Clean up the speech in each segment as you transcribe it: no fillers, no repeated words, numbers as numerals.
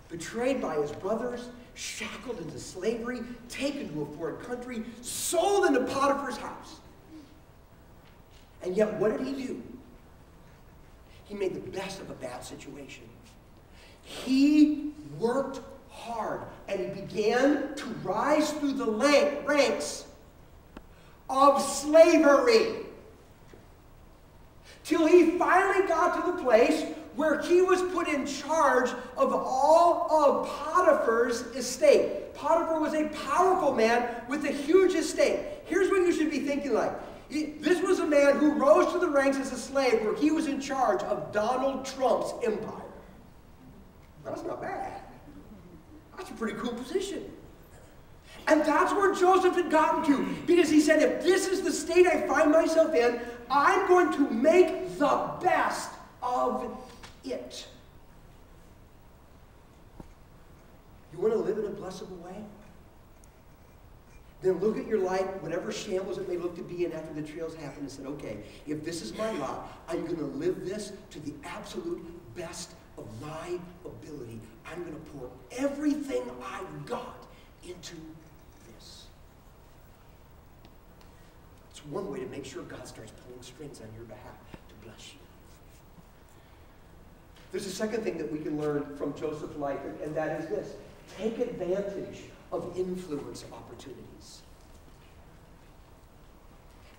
betrayed by his brothers, shackled into slavery, taken to a foreign country, sold into Potiphar's house. And yet, what did he do? He made the best of a bad situation. He worked hard, and he began to rise through the ranks of slavery till he finally got to the place where he was put in charge of all of Potiphar's estate. Potiphar was a powerful man with a huge estate. Here's what you should be thinking like. This was a man who rose to the ranks as a slave where he was in charge of Donald Trump's empire. That's not bad. That's a pretty cool position. And that's where Joseph had gotten to. Because he said, if this is the state I find myself in, I'm going to make the best of it. You want to live in a blessable way? Then look at your life, whatever shambles it may look to be, and after the trials happen, and said, okay, if this is my lot, I'm going to live this to the absolute best of my ability. I'm going to pour everything I've got into this. It's one way to make sure God starts pulling strings on your behalf to bless you. There's a second thing that we can learn from Joseph's life, and that is this. Take advantage of influence opportunities.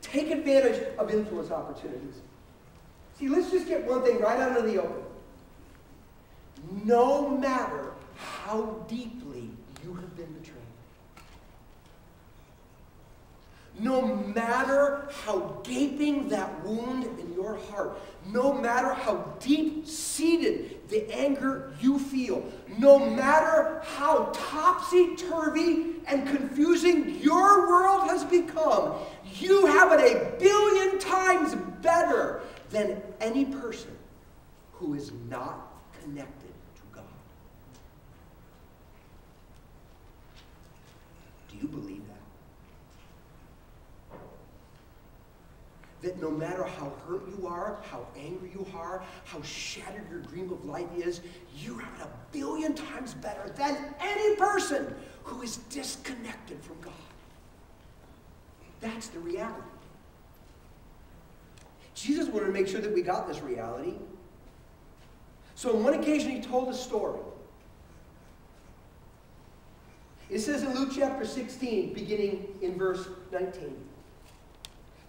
Take advantage of influence opportunities. See, let's just get one thing right out of the open. No matter how deeply you have been betrayed, no matter how gaping that wound in your heart, no matter how deep-seated the anger you feel, no matter how topsy-turvy and confusing your world has become, you have it 1 billion times better than any person who is not connected to God. Do you believe that? That no matter how hurt you are, how angry you are, how shattered your dream of life is, you have it 1 billion times better than any person who is disconnected from God. That's the reality. Jesus wanted to make sure that we got this reality. So on one occasion he told a story. It says in Luke chapter 16, beginning in verse 19.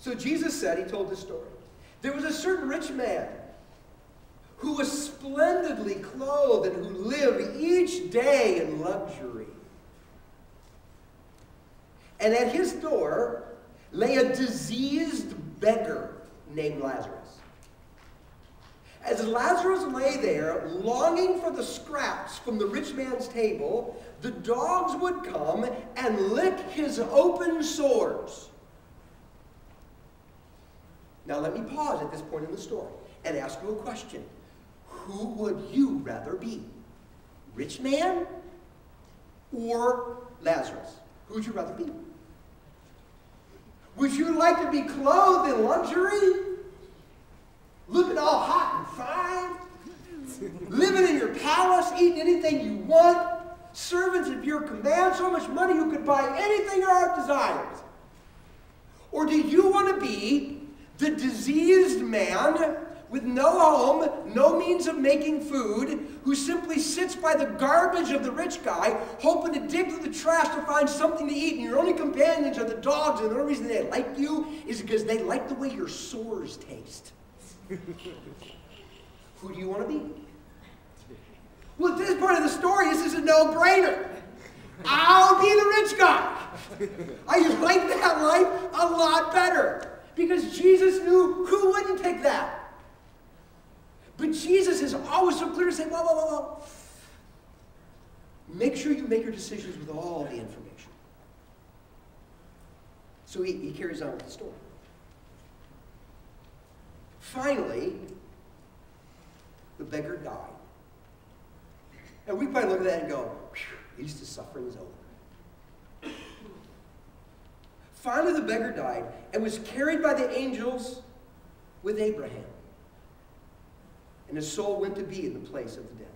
So Jesus said, he told this story, there was a certain rich man who was splendidly clothed and who lived each day in luxury. And at his door lay a diseased beggar named Lazarus. As Lazarus lay there, longing for the scraps from the rich man's table, the dogs would come and lick his open sores. Now let me pause at this point in the story and ask you a question. Who would you rather be? Rich man or Lazarus? Who would you rather be? Would you like to be clothed in luxury? Looking all hot and fine? Living in your palace, eating anything you want? Servants at your command, so much money you could buy anything your heart desires? Or do you want to be the diseased man with no home, no means of making food, who simply sits by the garbage of the rich guy, hoping to dig through the trash to find something to eat, and your only companions are the dogs, and the only reason they like you is because they like the way your sores taste? Who do you want to be? Well, at this part of the story, this is a no-brainer. I'll be the rich guy. I like that life a lot better. Because Jesus knew who wouldn't pick that. But Jesus is always so clear to say, whoa, whoa, whoa, whoa. Make sure you make your decisions with all the information. So he carries on with the story. Finally, the beggar died. And we probably look at that and go, at least his suffering is over. Finally, the beggar died and was carried by the angels with Abraham. And his soul went to be in the place of the dead.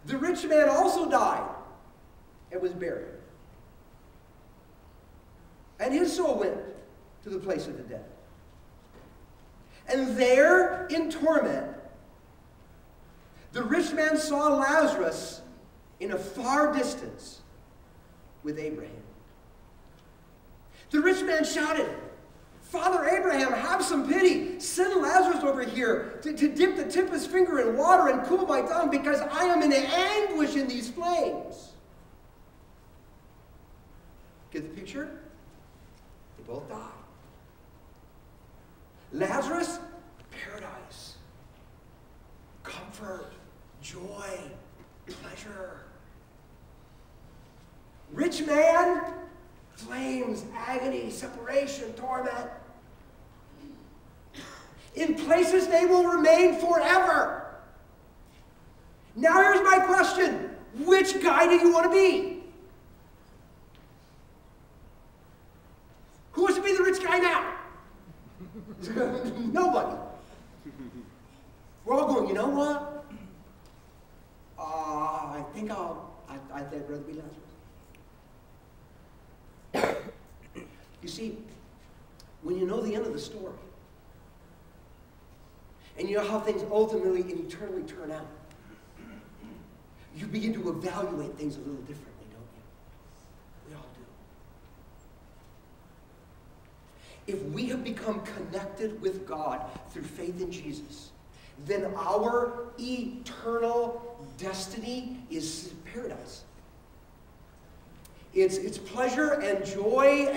The rich man also died and was buried. And his soul went to the place of the dead. And there, in torment, the rich man saw Lazarus in a far distance with Abraham. The rich man shouted, "Father Abraham, have some pity. Send Lazarus over here to dip the tip of his finger in water and cool my tongue, because I am in anguish in these flames." Get the picture? They both died. Lazarus, paradise, comfort, joy, pleasure. Rich man, flames, agony, separation, torment. In places they will remain forever. Now here's my question. Which guy do you want to be? Who wants to be the rich guy now? Nobody. We're all going, you know what? I think I'd rather be Lazarus. You see, when you know the end of the story, and you know how things ultimately and eternally turn out, you begin to evaluate things a little differently, don't you? We all do. If we have become connected with God through faith in Jesus, then our eternal destiny is paradise. It's pleasure and joy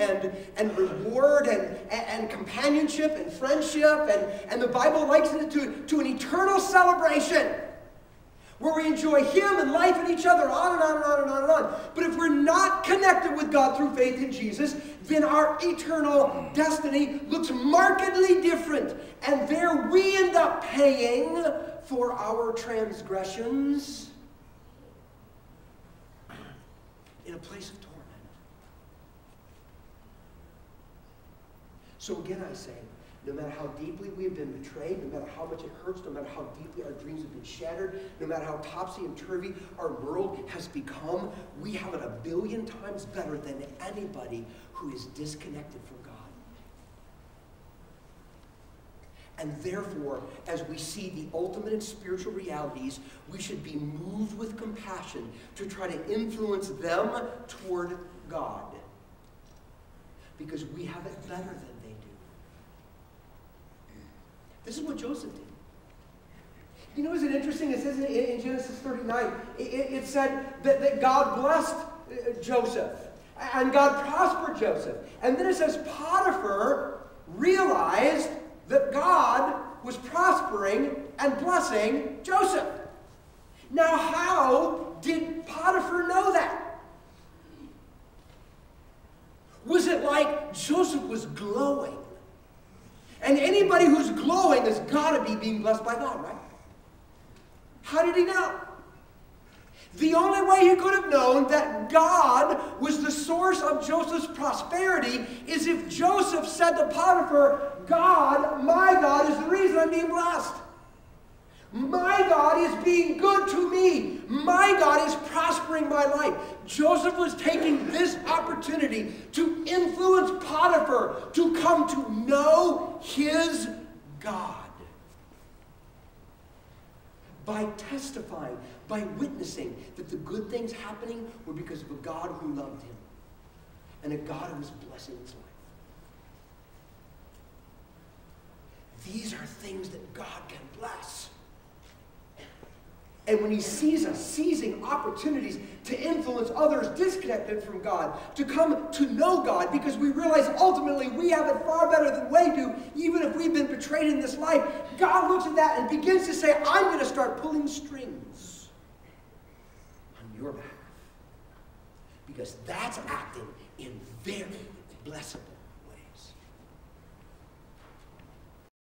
and reward and companionship and friendship, and the Bible likens it to an eternal celebration where we enjoy Him and life and each other, on and on and on and on and on. But if we're not connected with God through faith in Jesus, then our eternal destiny looks markedly different. And there we end up paying for our transgressions in a place of torment. So again I say, no matter how deeply we have been betrayed, no matter how much it hurts, no matter how deeply our dreams have been shattered, no matter how topsy and turvy our world has become, we have it 1,000,000,000 times better than anybody who is disconnected from God. And therefore, as we see the ultimate in spiritual realities, we should be moved with compassion to try to influence them toward God. Because we have it better than they do. This is what Joseph did. You know, isn't it interesting? It says in Genesis 39, it said that God blessed Joseph. And God prospered Joseph. And then it says Potiphar realized that God was prospering and blessing Joseph. Now, how did Potiphar know that? Was it like Joseph was glowing? And anybody who's glowing has got to be being blessed by God, right? How did he know? The only way he could have known that God was the source of Joseph's prosperity is if Joseph said to Potiphar, God, my God, is the reason I'm being blessed. My God is being good to me. My God is prospering my life. Joseph was taking this opportunity to influence Potiphar to come to know his God. By testifying, by witnessing that the good things happening were because of a God who loved him and a God who was blessing his life. These are things that God can bless. And when he sees us seizing opportunities to influence others disconnected from God, to come to know God, because we realize ultimately we have it far better than they do, even if we've been betrayed in this life, God looks at that and begins to say, I'm going to start pulling strings on your behalf. Because that's acting in very blessable